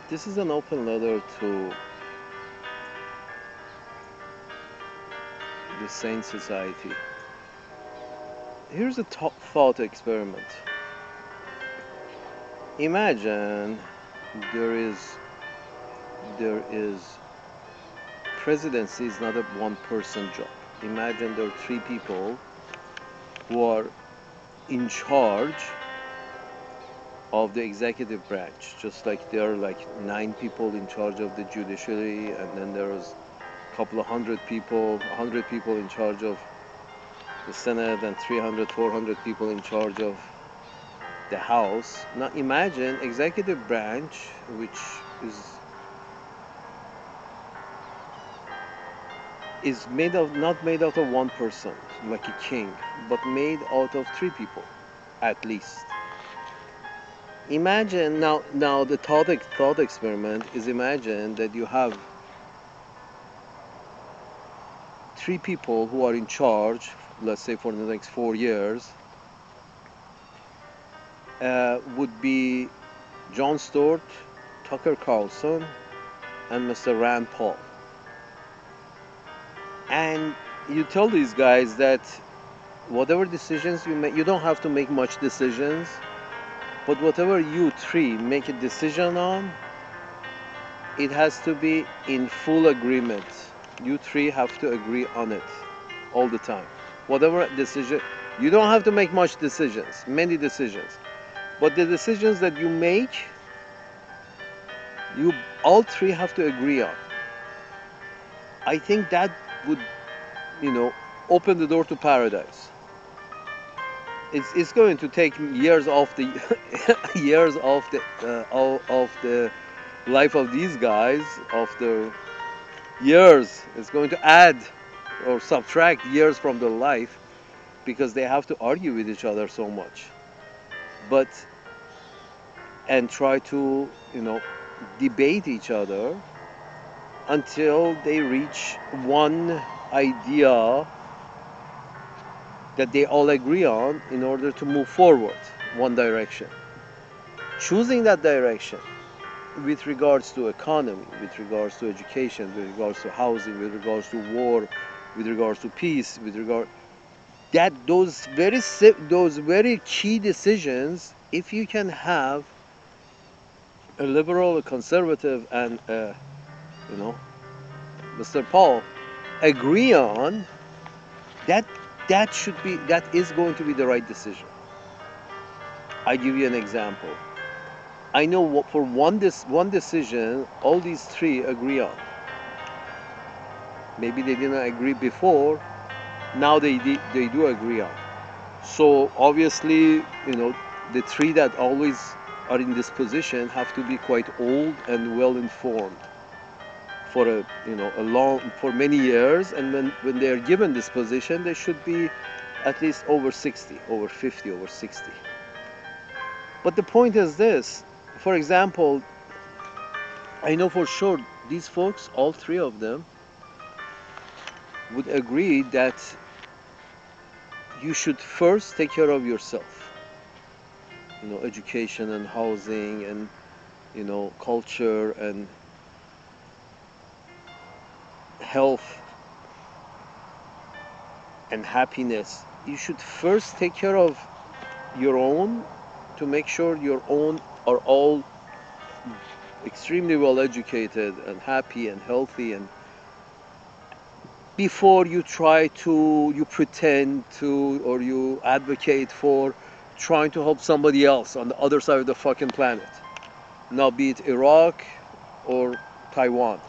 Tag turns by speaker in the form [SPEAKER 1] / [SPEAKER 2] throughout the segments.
[SPEAKER 1] This is an open letter to the Sane Society. Here's a thought experiment. Imagine there is there is presidency is not a one-person job. Imagine there are three people who are in charge of the executive branch, just like there are like 9 people in charge of the judiciary, and then there's a couple of hundred people in charge of the Senate, and 300, 400 people in charge of the House. Now imagine executive branch, which is made of not made out of one person like a king, but made out of 3 people at least. Imagine now the thought experiment is, imagine that you have 3 people who are in charge, let's say for the next 4 years, would be Jon Stewart, Tucker Carlson, and Mr. Rand Paul. And you tell these guys that whatever decisions you make, you don't have to make much decisions, but whatever you three make a decision on, it has to be in full agreement. You three have to agree on it all the time. Whatever decision, you don't have to make much decisions, many decisions, but the decisions that you make, you all three have to agree on. I think that would, open the door to paradise. It's going to take years off the years of the life of these guys, of their years. It's going to add or subtract years from their life because they have to argue with each other so much, but and try to debate each other until they reach one idea that they all agree on in order to move forward one direction. Choosing that direction with regards to economy, with regards to education, with regards to housing, with regards to war, with regards to peace, with regard that those very key decisions, if you can have a liberal, a conservative, and Mr. Paul agree on that, that is going to be the right decision. I give you an example. I know what, for one decision all these three agree on. Maybe they didn't agree before, now they do agree on. So obviously, the three that always are in this position have to be quite old and well informed for for many years, and when they are given this position, they should be at least over 60, over 50, over 60. But the point is this: for example, I know for sure these folks, all three of them, would agree that you should first take care of yourself. Education and housing and culture and health and happiness. You should first take care of your own, to make sure your own are all extremely well educated and happy and healthy, and before you pretend to, or you advocate for trying to help somebody else on the other side of the fucking planet, now be it Iraq or Taiwan.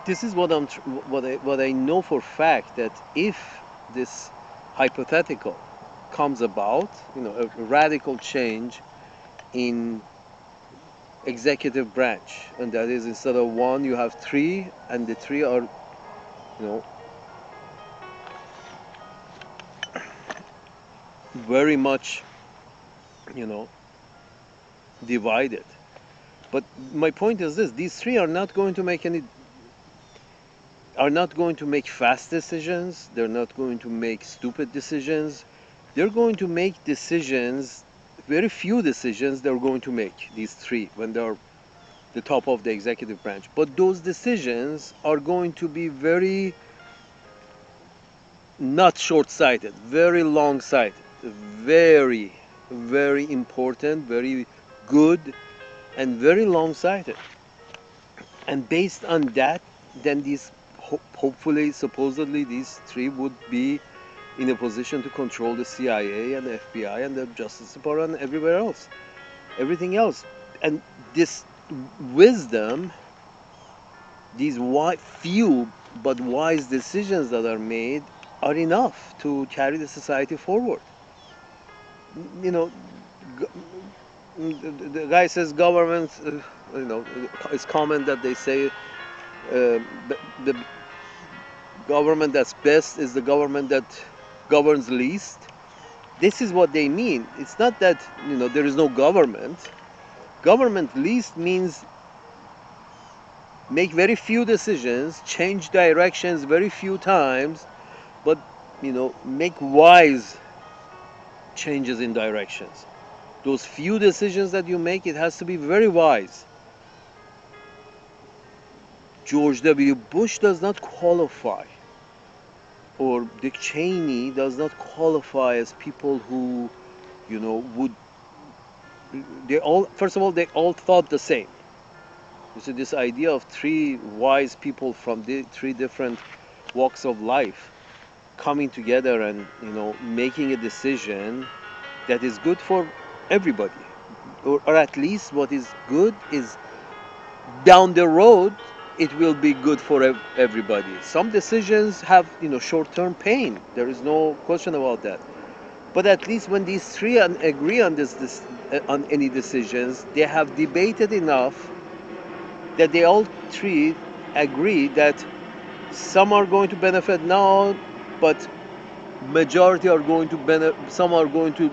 [SPEAKER 1] This is what I know for fact, that if this hypothetical comes about, a radical change in executive branch, and that is, instead of one you have three, and the three are very much divided. But my point is this: these three are not going to make fast decisions. They're not going to make stupid decisions. They're going to make decisions, very few decisions they're going to make, these three, when they're the top of the executive branch. But those decisions are going to be very not short-sighted, very long-sighted, very, very important, very good, and very long-sighted. And based on that, then these hopefully, supposedly, these three would be in a position to control the CIA and the FBI and the Justice Department and everywhere else, everything else. And this wisdom, these few but wise decisions that are made are enough to carry the society forward. You know, the guy says government, it's common that they say the government that's best is the government that governs least. This is what they mean. It's not that, there is no government. Government least means make very few decisions, change directions very few times, but, make wise changes in directions. Those few decisions that you make, it has to be very wise. George W. Bush does not qualify, or Dick Cheney does not qualify as people who, would, first of all, they all thought the same. So this idea of three wise people from the three different walks of life coming together and, making a decision that is good for everybody, or at least what is good is down the road it will be good for everybody. Some decisions have, short-term pain. There is no question about that. But at least when these three agree on on any decisions, they have debated enough that they all three agree that some are going to benefit now, but majority are going to benefit. Some are going to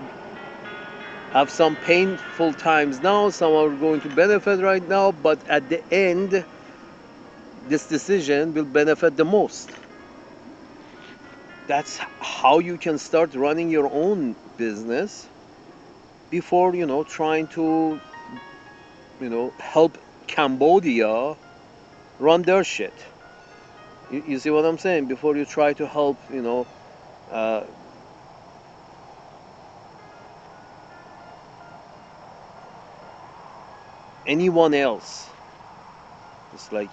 [SPEAKER 1] have some painful times now. Some are going to benefit right now, but at the end, this decision will benefit the most. That's how you can start running your own business before, trying to, help Cambodia run their shit. You see what I'm saying? Before you try to help, anyone else. It's like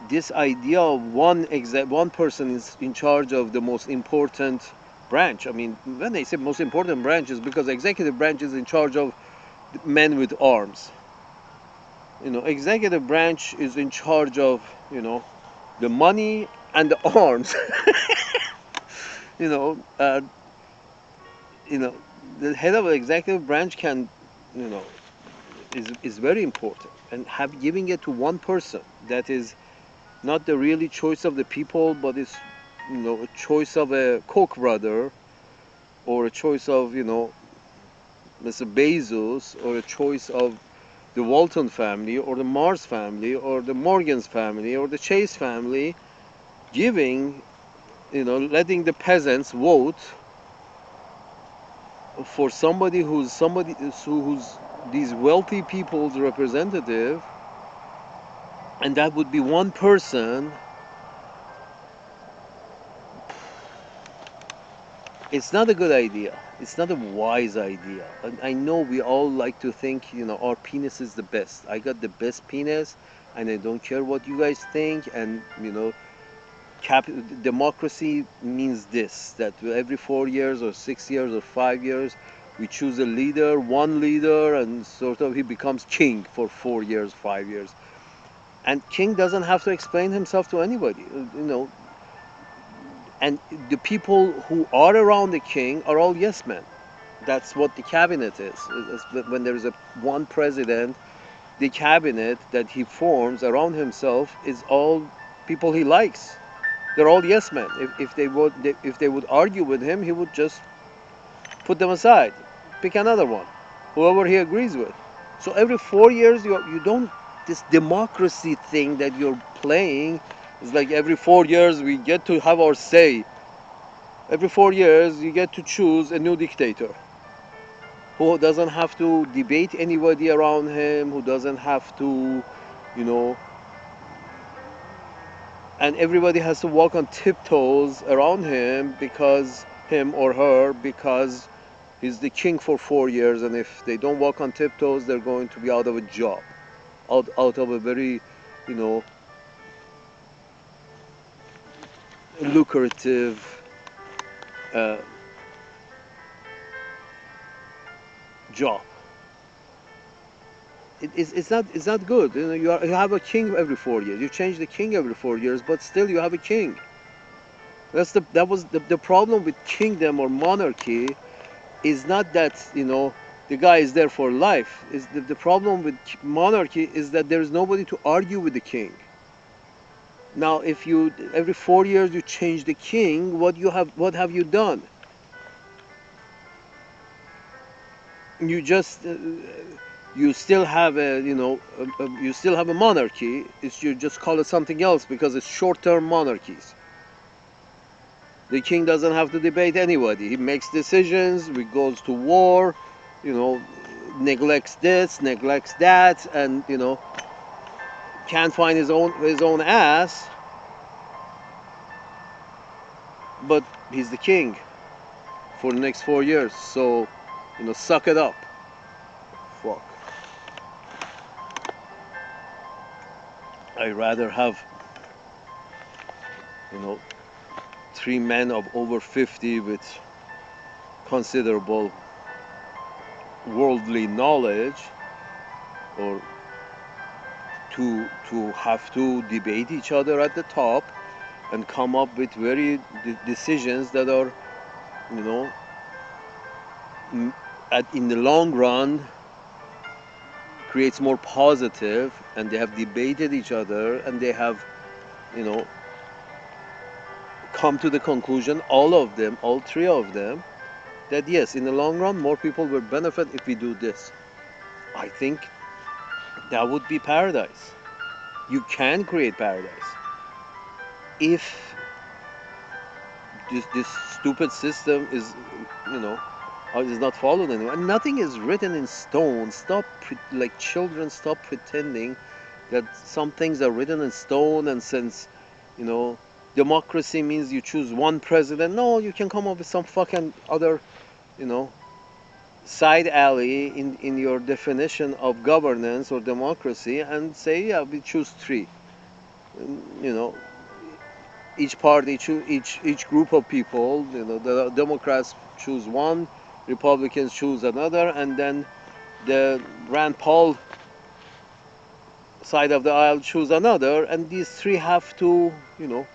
[SPEAKER 1] this idea of one person is in charge of the most important branch. I mean, when they say most important branch, is because executive branch is in charge of men with arms. Executive branch is in charge of, the money and the arms. you know, uh, the head of the executive branch can, is very important, and giving it to one person that is not the really choice of the people, but it's, a choice of a Koch brother, or a choice of, Mr. Bezos, or a choice of the Walton family, or the Mars family, or the Morgan's family, or the Chase family, giving, letting the peasants vote for somebody who's these wealthy people's representative, and that would be one person. It's not a good idea. It's not a wise idea. I know we all like to think, our penis is the best. I got the best penis, and I don't care what you guys think. And, democracy means this, that every 4 years or 6 years or 5 years, we choose a leader, one leader, and sort of he becomes king for 4 years, 5 years. And king doesn't have to explain himself to anybody, And the people who are around the king are all yes men. That's what the cabinet is. When there is one president, the cabinet that he forms around himself is all people he likes. They're all yes men. If they would argue with him, he would just put them aside, pick another one, whoever he agrees with. So every 4 years, you don't, this democracy thing that you're playing is like every 4 years we get to have our say. Every 4 years you get to choose a new dictator. who doesn't have to debate anybody around him, who doesn't have to, you know, and everybody has to walk on tiptoes around him because him or her because he's the king for 4 years, and if they don't walk on tiptoes, they're going to be out of a job, out of a very, you know, lucrative uh, job. It's not good. You know, you have a king every 4 years. You change the king every 4 years, but still you have a king. That was the problem with kingdom or monarchy is not that, you know, the guy is there for life. Is the problem with monarchy is that there is nobody to argue with the king. Now, if you every 4 years you change the king, what have you done? You just you still have a, you know, you still have a monarchy. It's you just call it something else because it's short-term monarchies. The king doesn't have to debate anybody. He makes decisions. He goes to war, you know, neglects this, neglects that, and, you know, can't find his own ass. But he's the king for the next 4 years. So, you know, suck it up. Fuck. I'd rather have, you know, three men of over 50 with considerable worldly knowledge, or to have to debate each other at the top and come up with very decisions that are, you know, in the long run creates more positive, and they have debated each other, and they have, you know, come to the conclusion, all of them, all three of them, that yes, in the long run more people will benefit if we do this. I think that would be paradise. You can create paradise if this stupid system is, you know, is not followed anymore. And nothing is written in stone. Stop, like children, stop pretending that some things are written in stone. And since, you know, democracy means you choose one president, no, you can come up with some fucking other, you know, side alley in your definition of governance or democracy and say, yeah, we choose three. You know, each party, each group of people, you know, the Democrats choose one, Republicans choose another, and then the Rand Paul side of the aisle choose another, and these three have to, you know,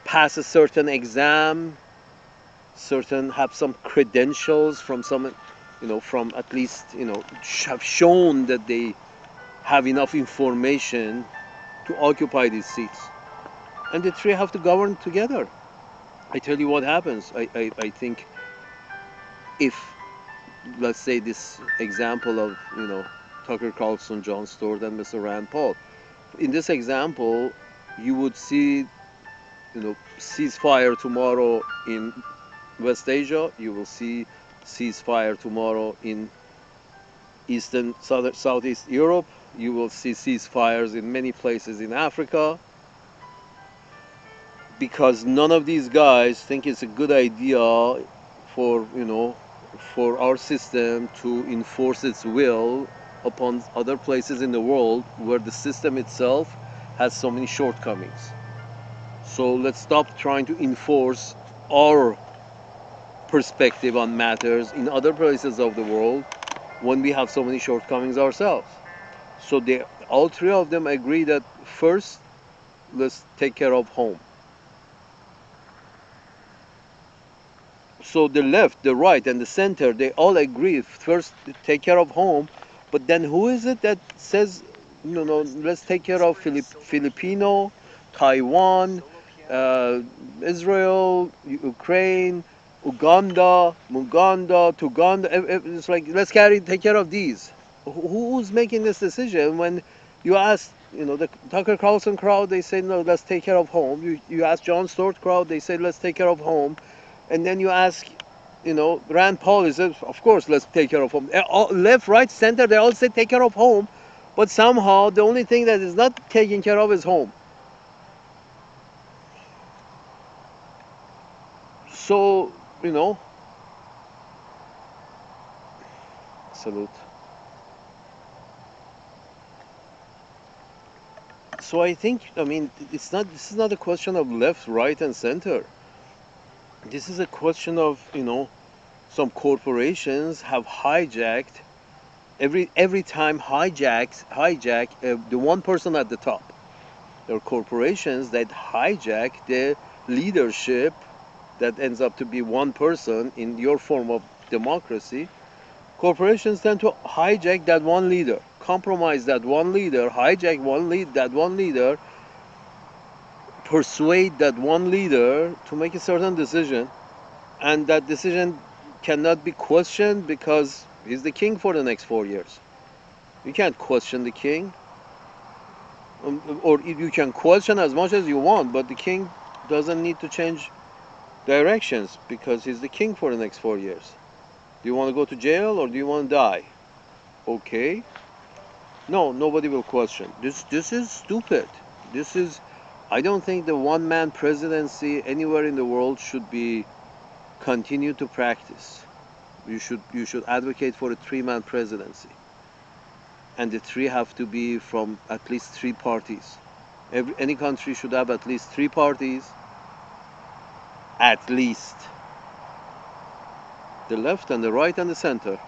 [SPEAKER 1] pass a certain exam, certain have some credentials from some, you know, from at least, you know, have shown that they have enough information to occupy these seats, and the three have to govern together. I tell you what happens. I think if, let's say, this example of, you know, Tucker Carlson, Jon Stewart, and Mr. Rand Paul, in this example, you would see, you know, ceasefire tomorrow in West Asia. You will see ceasefire tomorrow in Eastern, Southeast Europe. You will see ceasefires in many places in Africa, because none of these guys think it's a good idea for, you know, for our system to enforce its will upon other places in the world where the system itself has so many shortcomings. So let's stop trying to enforce our perspective on matters in other places of the world when we have so many shortcomings ourselves. So they, all three of them agree that first, let's take care of home. So the left, the right, and the center, they all agree first take care of home. But then who is it that says, no, no, let's take care of Filipino, Taiwan, uh, Israel, Ukraine, Muganda, Tuganda. It's like, let's take care of these. Who's making this decision? When you ask, you know, the Tucker Carlson crowd, they say, no, let's take care of home. You ask Jon Stewart crowd, they say, let's take care of home. And then you ask Rand Paul is, of course, let's take care of home. Left, right, center, they all say take care of home, but somehow the only thing that is not taken care of is home. So, you know, salute. So I think, I mean, this is not a question of left, right, and center. This is a question of, some corporations have hijacked every time hijack the one person at the top. There are corporations that hijack the leadership that ends up to be one person in your form of democracy. Corporations tend to hijack that one leader, compromise that one leader, hijack that one leader, persuade that one leader to make a certain decision, and that decision cannot be questioned because he's the king for the next 4 years. You can't question the king, or you can question as much as you want, but the king doesn't need to change directions because he's the king for the next 4 years. Do you want to go to jail or do you want to die? Okay. No, nobody will question. This is stupid. This is I don't think the one man presidency anywhere in the world should be continued to practice. You should advocate for a three-man presidency. And the three have to be from at least three parties. Any country should have at least three parties, at least. The left and the right and the center.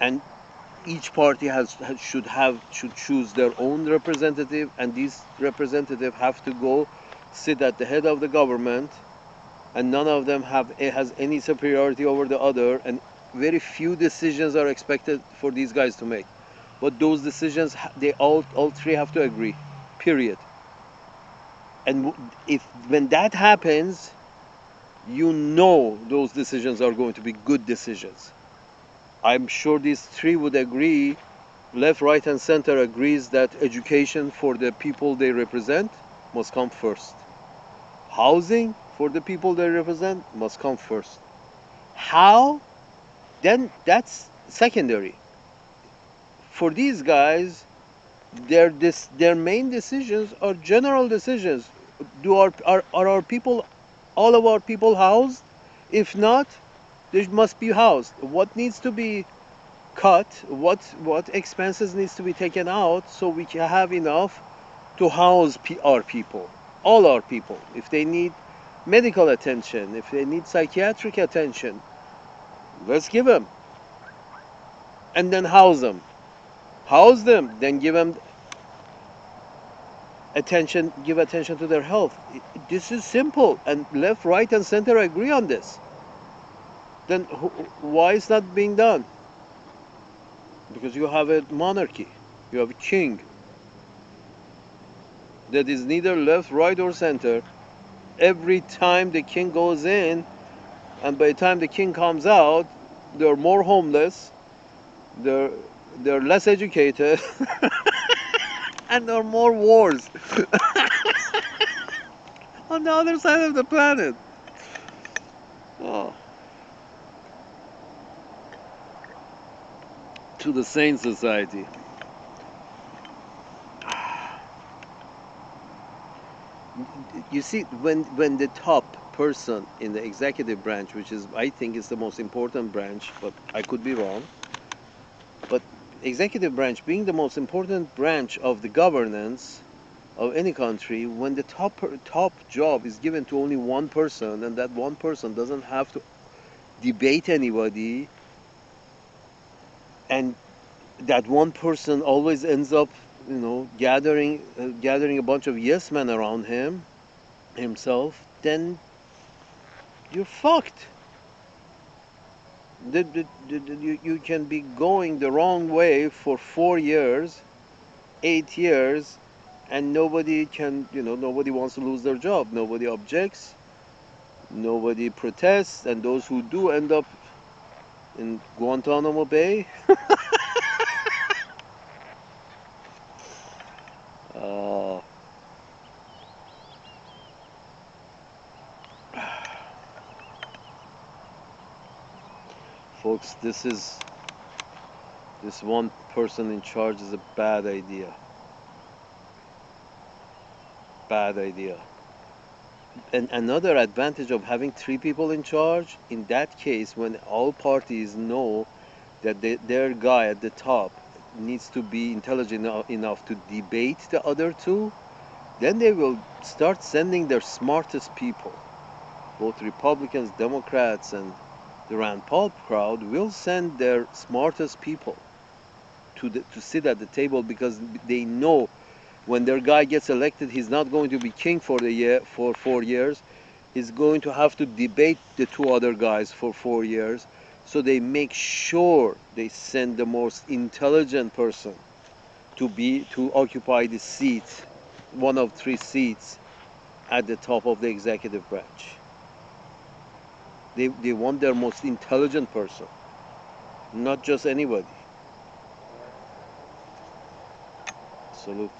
[SPEAKER 1] And each party should choose their own representative, and these representatives have to go sit at the head of the government, and none of them has any superiority over the other, and very few decisions are expected for these guys to make. But those decisions, they all three have to agree, period. And if when that happens, those decisions are going to be good decisions. I'm sure these three would agree, left, right, and center agrees that education for the people they represent must come first. Housing for the people they represent must come first. How? Then that's secondary. For these guys, their main decisions are general decisions. Are our people, all of our people housed? If not, they must be housed. What needs to be cut? What expenses needs to be taken out so we can have enough to house our people, all our people? If they need medical attention, if they need psychiatric attention, let's give them, and then house them, then give attention to their health. This is simple, and left, right, and center agree on this. Then why is that being done? Because you have a monarchy, you have a king that is neither left, right, or center. Every time the king goes in, and by the time the king comes out, they're more homeless, they're they're less educated, and there are more wars on the other side of the planet. Oh, to the Sane Society. You see, when the top person in the executive branch, which is I think is the most important branch, but I could be wrong, but executive branch being the most important branch of the governance of any country, when the top job is given to only one person, and that one person doesn't have to debate anybody, and that one person always ends up, gathering a bunch of yes men around himself, then you're fucked. You can be going the wrong way for 4 years, 8 years, and nobody wants to lose their job. Nobody objects, nobody protests, and those who do end up in Guantanamo Bay. uh, folks, this one person in charge is a bad idea. Bad idea. And another advantage of having three people in charge, in that case, when all parties know that their guy at the top needs to be intelligent enough to debate the other two, then they will start sending their smartest people. Both Republicans, Democrats, and the Rand Paul crowd will send their smartest people to sit at the table, because they know when their guy gets elected, he's not going to be king for 4 years. He's going to have to debate the two other guys for 4 years. So they make sure they send the most intelligent person to occupy the seat, one of three seats at the top of the executive branch. They want their most intelligent person, not just anybody. Salute.